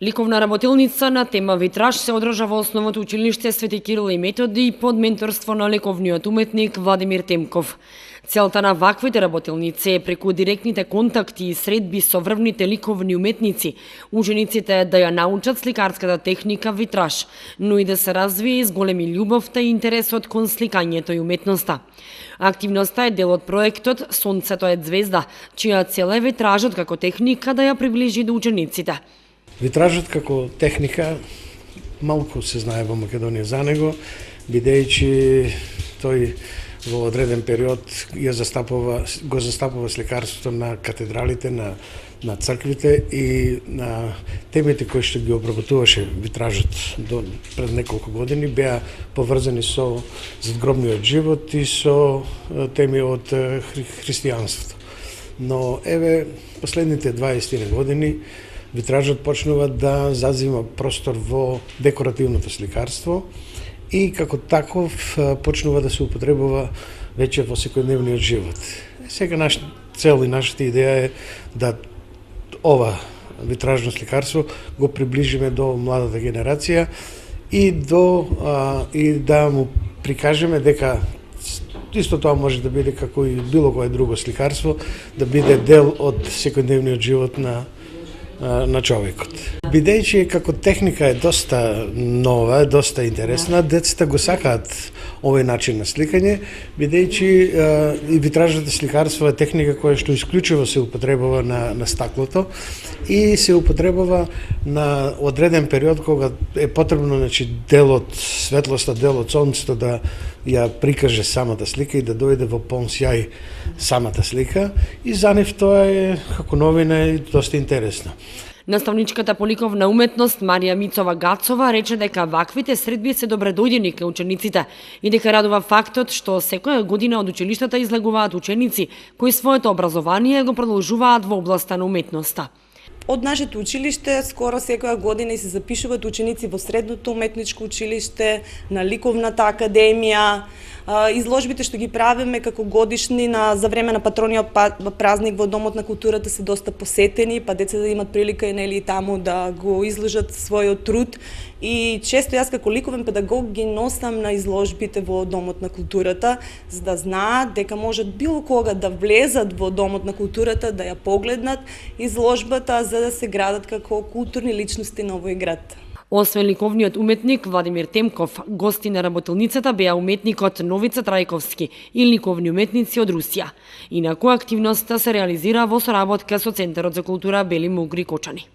Ликовна работилница на тема витраж се одржа во Основното училиште Свети Кирил и Методи под менторство на ликовниот уметник Владимир Темков. Целта на ваквите работилници е преку директните контакти и средби со врвните ликовни уметници, учениците да ја научат сликарската техника витраж, но и да се развие с големи љубовта и интересот кон сликањето и уметноста. Активноста е дел од проектот Сонцето е звезда, чија цел е витражот како техника да ја приближи до учениците. Витражот како техника малку се знае во Македонија за него, бидејќи тој во одреден период го застапува сликарството на катедралите, на црквите и на темите кои што ги обработуваше витражот до пред неколку години беа поврзани со задгробниот живот и со теми од христијанството. Но еве последните 20 години витражот почнува да зазима простор во декоративното сликарство и како таков почнува да се употребува веќе во секојдневниот живот. Сега нашата цел и нашата идеја е да ова витражно сликарство го приближиме до младата генерација и да му прикажеме дека исто тоа може да биде како и било кое друго сликарство, да биде дел од секојдневниот живот на човекот. Бидејќи како техника е доста нова, доста интересна, децата го сакаат овој начин на сликање, бидејќи и витражното сликарство е техника која што исклучиво се употребува на стаклото и се употребува на одреден период кога е потребно дел од светлоста, дел од сонцето да ја прикаже самата слика и да дојде во полн сјај самата слика и за нив тоа е како новина и доста интересно. Наставничката по ликовна уметност Марија Мицова Гацова рече дека ваквите средби се добре дојдени кај учениците и дека радува фактот што секоја година од училиштата излегуваат ученици кои своето образование го продолжуваат во областа на уметноста. Од нашето училиште скоро секоја година се запишуваат ученици во Средното уметничко училиште, на Ликовната академија. Изложбите што ги правиме како годишни за време на патрониот празник во Домот на културата се доста посетени, па децата имат прилика и таму да го изложат својот труд. И често јас како ликовен педагог ги носам на изложбите во Домот на културата, за да знаат дека можат било кога да влезат во Домот на културата, да ја погледнат изложбата, за да се градат како културни личности на овој град. Освен ликовниот уметник Владимир Темков, гости на работилницата беа уметникот Новица Трајковски и ликовни уметници од Русија. Инаку активноста се реализира во соработка со Центарот за култура Бели Мугри Кочани.